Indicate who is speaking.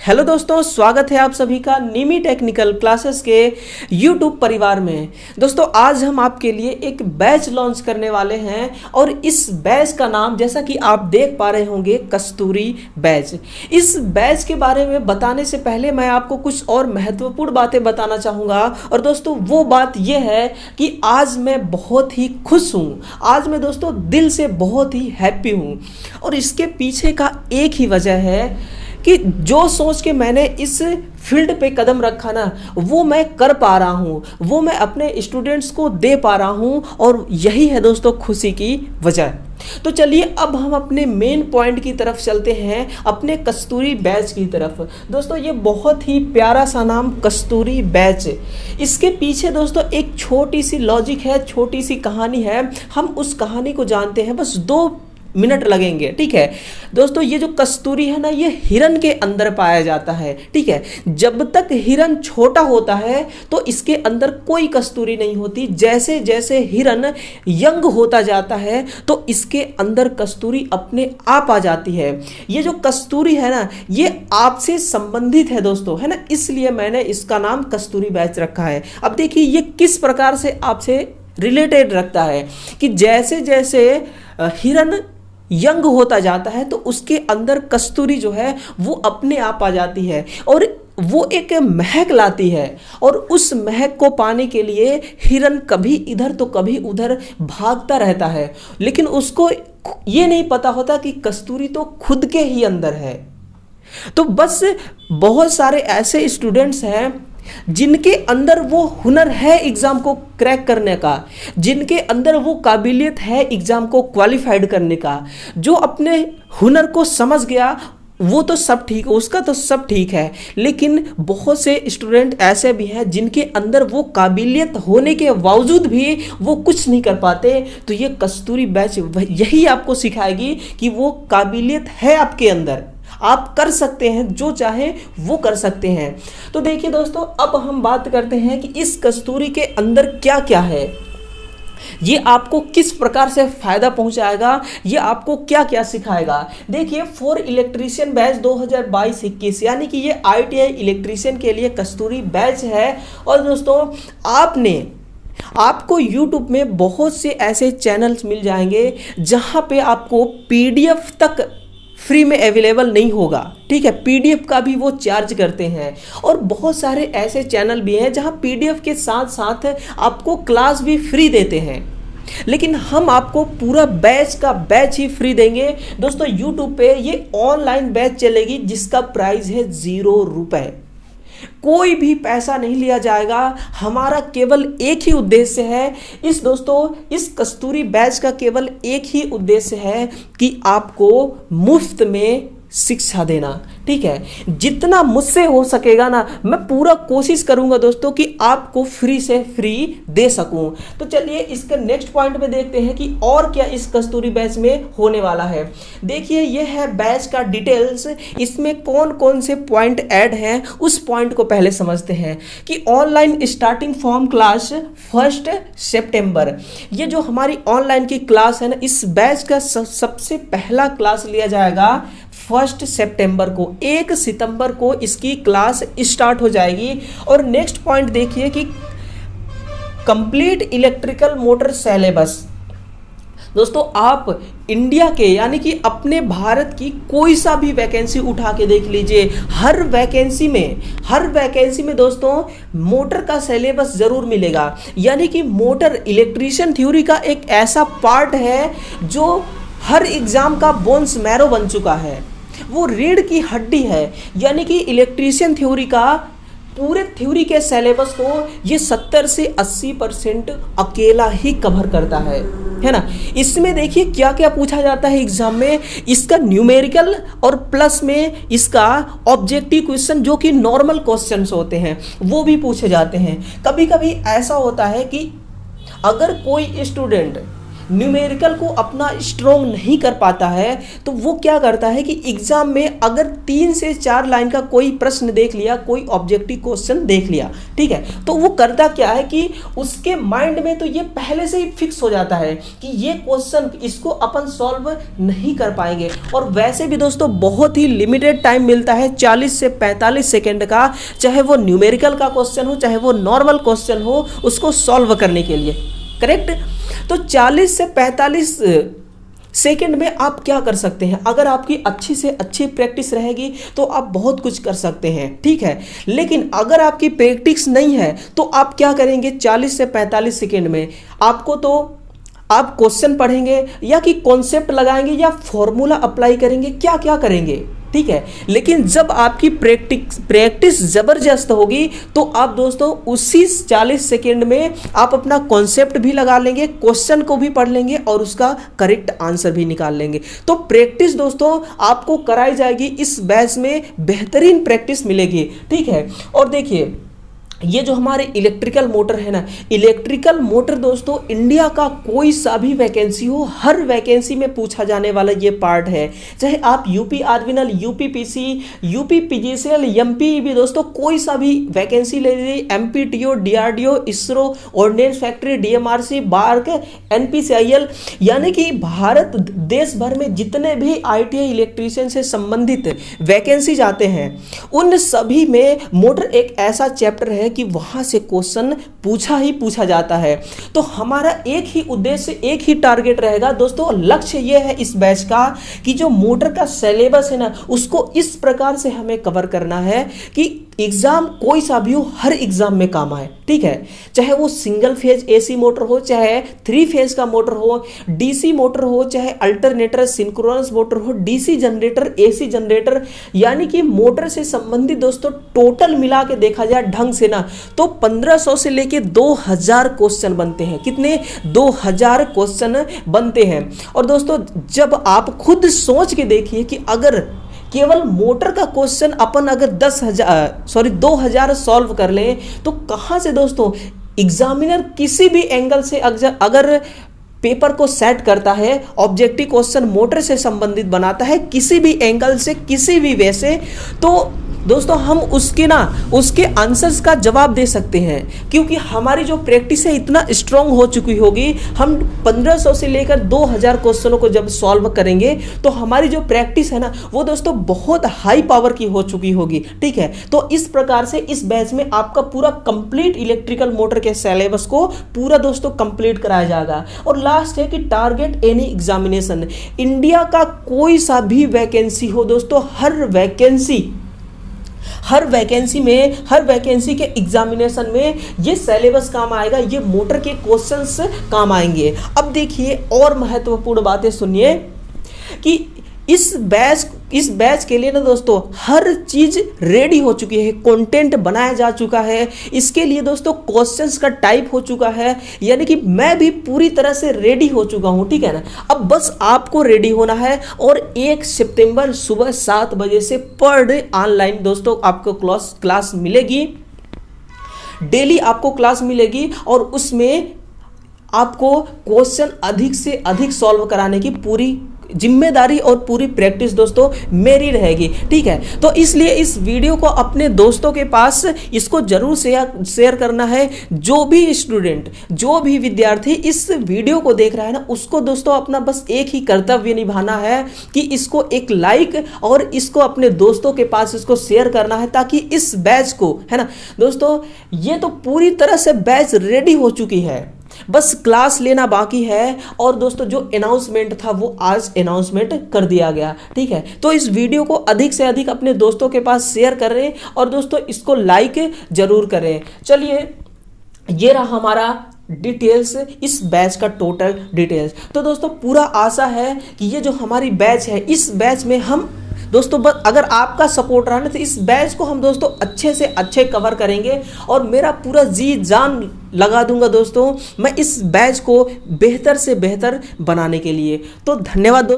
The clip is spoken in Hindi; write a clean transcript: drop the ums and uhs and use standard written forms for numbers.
Speaker 1: हेलो दोस्तों, स्वागत है आप सभी का निमी टेक्निकल क्लासेस के यूट्यूब परिवार में। दोस्तों आज हम आपके लिए एक बैच लॉन्च करने वाले हैं और इस बैच का नाम जैसा कि आप देख पा रहे होंगे कस्तूरी बैच। इस बैच के बारे में बताने से पहले मैं आपको कुछ और महत्वपूर्ण बातें बताना चाहूँगा। और दोस्तों वो बात यह है कि आज मैं बहुत ही खुश हूँ, आज मैं दोस्तों दिल से बहुत ही हैप्पी हूँ। और इसके पीछे का एक ही वजह है कि जो सोच के मैंने इस फील्ड पे कदम रखा ना, वो मैं कर पा रहा हूँ, वो मैं अपने स्टूडेंट्स को दे पा रहा हूँ। और यही है दोस्तों खुशी की वजह। तो चलिए अब हम अपने मेन पॉइंट की तरफ चलते हैं, अपने कस्तूरी बैच की तरफ। दोस्तों ये बहुत ही प्यारा सा नाम कस्तूरी बैच, इसके पीछे दोस्तों एक छोटी सी लॉजिक है, छोटी सी कहानी है। हम उस कहानी को जानते हैं, बस 2 मिनट लगेंगे, ठीक है। दोस्तों ये जो कस्तूरी है ना, ये हिरन के अंदर पाया जाता है, ठीक है। जब तक हिरन छोटा होता है तो इसके अंदर कोई कस्तूरी नहीं होती। जैसे जैसे हिरन यंग होता जाता है तो इसके अंदर कस्तूरी अपने आप आ जाती है। ये जो कस्तूरी है ना, ये आपसे संबंधित है दोस्तों, है ना, इसलिए मैंने इसका नाम कस्तूरी बैच रखा है। अब देखिए ये किस प्रकार से आपसे रिलेटेड रखता है कि जैसे जैसे हिरन यंग होता जाता है तो उसके अंदर कस्तूरी जो है वो अपने आप आ जाती है और वो एक महक लाती है। और उस महक को पाने के लिए हिरन कभी इधर तो कभी उधर भागता रहता है, लेकिन उसको ये नहीं पता होता कि कस्तूरी तो खुद के ही अंदर है। तो बस बहुत सारे ऐसे स्टूडेंट्स हैं जिनके अंदर वो हुनर है एग्ज़ाम को क्रैक करने का, जिनके अंदर वो काबिलियत है एग्ज़ाम को क्वालिफाइड करने का। जो अपने हुनर को समझ गया वो तो सब ठीक है, उसका तो सब ठीक है। लेकिन बहुत से स्टूडेंट ऐसे भी हैं जिनके अंदर वो काबिलियत होने के बावजूद भी वो कुछ नहीं कर पाते। तो ये कस्तूरी बैच यही आपको सिखाएगी कि वो काबिलियत है आपके अंदर, आप कर सकते हैं, जो चाहे वो कर सकते हैं। तो देखिए दोस्तों अब हम बात करते हैं कि इस कस्तूरी के अंदर क्या क्या है, ये आपको किस प्रकार से फायदा पहुंचाएगा, ये आपको क्या क्या सिखाएगा। देखिए फॉर इलेक्ट्रीशियन बैच 2022-21 यानी कि ये ITI इलेक्ट्रीशियन के लिए कस्तूरी बैच है। और दोस्तों आपको YouTube में बहुत से ऐसे चैनल्स मिल जाएंगे जहां पे आपको PDF तक फ्री में अवेलेबल नहीं होगा, ठीक है। PDF का भी वो चार्ज करते हैं। और बहुत सारे ऐसे चैनल भी हैं जहां PDF के साथ साथ आपको क्लास भी फ्री देते हैं, लेकिन हम आपको पूरा बैच का बैच ही फ्री देंगे। दोस्तों YouTube पे ये ऑनलाइन बैच चलेगी जिसका प्राइस है 0 रुपए, कोई भी पैसा नहीं लिया जाएगा। हमारा केवल एक ही उद्देश्य है, इस कस्तूरी बैच का केवल एक ही उद्देश्य है कि आपको मुफ्त में शिक्षा देना, ठीक है। जितना मुझसे हो सकेगा ना, मैं पूरा कोशिश करूंगा दोस्तों कि आपको फ्री से फ्री दे सकूं। तो चलिए इसके नेक्स्ट पॉइंट में देखते हैं कि और क्या इस कस्तूरी बैच में होने वाला है। देखिए ये है बैच का डिटेल्स, इसमें कौन कौन से पॉइंट ऐड हैं उस पॉइंट को पहले समझते हैं। कि ऑनलाइन स्टार्टिंग फॉर्म क्लास 1 सितंबर, ये जो हमारी ऑनलाइन की क्लास है ना, इस बैच का सबसे पहला क्लास लिया जाएगा 1 सितंबर को। 1 सितंबर को इसकी क्लास स्टार्ट हो जाएगी। और नेक्स्ट पॉइंट देखिए कि कंप्लीट इलेक्ट्रिकल मोटर सिलेबस। दोस्तों आप इंडिया के यानी कि अपने भारत की कोई सा भी वैकेंसी उठा के देख लीजिए, हर वैकेंसी में दोस्तों मोटर का सिलेबस जरूर मिलेगा। यानी कि मोटर इलेक्ट्रीशियन थ्योरी का एक ऐसा पार्ट है जो हर एग्जाम का बोन्स मैरो बन चुका है, वो रीढ़ की हड्डी है। यानी कि इलेक्ट्रीशियन थ्योरी का पूरे थ्योरी के सिलेबस को ये 70 से 80% अकेला ही कवर करता है ना। इसमें देखिए क्या क्या पूछा जाता है एग्जाम में, इसका न्यूमेरिकल और प्लस में इसका ऑब्जेक्टिव क्वेश्चन जो कि नॉर्मल क्वेश्चंस होते हैं वो भी पूछे जाते हैं। कभी कभी ऐसा होता है कि अगर कोई स्टूडेंट न्यूमेरिकल को अपना स्ट्रोंग नहीं कर पाता है तो वो क्या करता है कि एग्जाम में अगर 3 से 4 लाइन का कोई प्रश्न देख लिया, कोई ऑब्जेक्टिव क्वेश्चन देख लिया, ठीक है, तो वो करता क्या है कि उसके माइंड में तो ये पहले से ही फिक्स हो जाता है कि ये क्वेश्चन इसको अपन सॉल्व नहीं कर पाएंगे। और वैसे भी दोस्तों बहुत ही लिमिटेड टाइम मिलता है 40 से 45 सेकेंड का, चाहे वो न्यूमेरिकल का क्वेश्चन हो चाहे वो नॉर्मल क्वेश्चन हो, उसको सॉल्व करने के लिए, करेक्ट। तो 40 से 45 सेकेंड में आप क्या कर सकते हैं, अगर आपकी अच्छी से अच्छी प्रैक्टिस रहेगी तो आप बहुत कुछ कर सकते हैं, ठीक है। लेकिन अगर आपकी प्रैक्टिस नहीं है तो आप क्या करेंगे, 40 से 45 सेकेंड में आपको तो आप क्वेश्चन पढ़ेंगे या कि कॉन्सेप्ट लगाएंगे या फॉर्मूला अप्लाई करेंगे, क्या क्या करेंगे, ठीक है। लेकिन जब आपकी प्रैक्टिस जबरदस्त होगी तो आप दोस्तों उसी 40 सेकेंड में आप अपना कॉन्सेप्ट भी लगा लेंगे, क्वेश्चन को भी पढ़ लेंगे और उसका करेक्ट आंसर भी निकाल लेंगे। तो प्रैक्टिस दोस्तों आपको कराई जाएगी, इस बैच में बेहतरीन प्रैक्टिस मिलेगी, ठीक है। और देखिए ये जो हमारे इलेक्ट्रिकल मोटर है ना, इलेक्ट्रिकल मोटर दोस्तों इंडिया का कोई सा भी वैकेंसी हो, हर वैकेंसी में पूछा जाने वाला ये पार्ट है। चाहे आप यूपी आर्विनल, UP PC, UP PGCL, MP भी दोस्तों कोई सा भी वैकेंसी ले लीजिए, MPTO, DRDO, ISRO, ordnance factory, DMRC, BARC, NPCIL, यानी कि भारत देश भर में जितने भी आईटीआई इलेक्ट्रीशियन से संबंधित वैकेंसीज आते हैं उन सभी में मोटर एक ऐसा चैप्टर है कि वहां से क्वेश्चन पूछा ही पूछा जाता है। तो हमारा एक ही उद्देश्य, एक ही टारगेट रहेगा दोस्तों, लक्ष्य यह है इस बैच का कि जो मोटर का सिलेबस है ना उसको इस प्रकार से हमें कवर करना है कि एग्जाम कोई सा भी हो हर एग्जाम में काम आए, ठीक है। चाहे वो सिंगल फेज एसी मोटर हो, चाहे 3 फेज का मोटर हो, डीसी मोटर हो, चाहे अल्टरनेटर, सिंक्रोनस मोटर हो, डीसी जनरेटर, एसी जनरेटर, यानी कि मोटर से संबंधित दोस्तों टोटल मिला के देखा जाए ढंग से ना तो 1500 से लेके 2000 क्वेश्चन बनते हैं। कितने? 2000 क्वेश्चन बनते हैं। और दोस्तों जब आप खुद सोच के देखिए कि अगर केवल मोटर का क्वेश्चन अपन अगर 2000 सॉल्व कर लें तो कहां से दोस्तों एग्जामिनर किसी भी एंगल से अगर पेपर को सेट करता है, ऑब्जेक्टिव क्वेश्चन मोटर से संबंधित बनाता है किसी भी एंगल से, किसी भी वे से, तो दोस्तों हम उसके आंसर्स का जवाब दे सकते हैं क्योंकि हमारी जो प्रैक्टिस है इतना स्ट्रांग हो चुकी होगी। हम 1500 से लेकर 2000 क्वेश्चनों को जब सॉल्व करेंगे तो हमारी जो प्रैक्टिस है ना वो दोस्तों बहुत हाई पावर की हो चुकी होगी, ठीक है। तो इस प्रकार से इस बैच में आपका पूरा कंप्लीट इलेक्ट्रिकल मोटर के सिलेबस को पूरा दोस्तों कंप्लीट कराया जाएगा। और लास्ट है कि टारगेट एनी एग्जामिनेशन, इंडिया का कोई सा भी वैकेंसी हो दोस्तों, हर वैकेंसी के एग्जामिनेशन में ये सिलेबस काम आएगा, ये मोटर के क्वेश्चंस काम आएंगे। अब देखिए और महत्वपूर्ण बातें सुनिए कि इस बैच के लिए ना दोस्तों हर चीज रेडी हो चुकी है, कंटेंट बनाया जा चुका है, इसके लिए दोस्तों क्वेश्चंस का टाइप हो चुका है, यानी कि मैं भी पूरी तरह से रेडी हो चुका हूं, ठीक है ना। अब बस आपको रेडी होना है और 1 सितंबर सुबह 7 बजे से पर डे ऑनलाइन दोस्तों आपको क्लास मिलेगी, डेली आपको क्लास मिलेगी और उसमें आपको क्वेश्चन अधिक से अधिक सॉल्व कराने की पूरी जिम्मेदारी और पूरी प्रैक्टिस दोस्तों मेरी रहेगी, ठीक है। तो इसलिए इस वीडियो को अपने दोस्तों के पास इसको जरूर शेयर करना है। जो भी स्टूडेंट, जो भी विद्यार्थी इस वीडियो को देख रहा है ना उसको दोस्तों अपना बस एक ही कर्तव्य निभाना है कि इसको एक लाइक और इसको अपने दोस्तों के पास इसको शेयर करना है ताकि इस बैच को, है ना दोस्तों, ये तो पूरी तरह से बैच रेडी हो चुकी है, बस क्लास लेना बाकी है। और दोस्तों जो अनाउंसमेंट था वो आज अनाउंसमेंट कर दिया गया, ठीक है। तो इस वीडियो को अधिक से अधिक अपने दोस्तों के पास शेयर करें और दोस्तों इसको लाइक जरूर करें। चलिए ये रहा हमारा डिटेल्स, इस बैच का टोटल डिटेल्स। तो दोस्तों पूरा आशा है कि ये जो हमारी बैच है इस बैच में हम दोस्तों बस अगर आपका सपोर्ट रहा ना तो इस बैच को हम दोस्तों अच्छे से अच्छे कवर करेंगे और मेरा पूरा जी जान लगा दूंगा दोस्तों मैं इस बैच को बेहतर से बेहतर बनाने के लिए। तो धन्यवाद दोस्तों।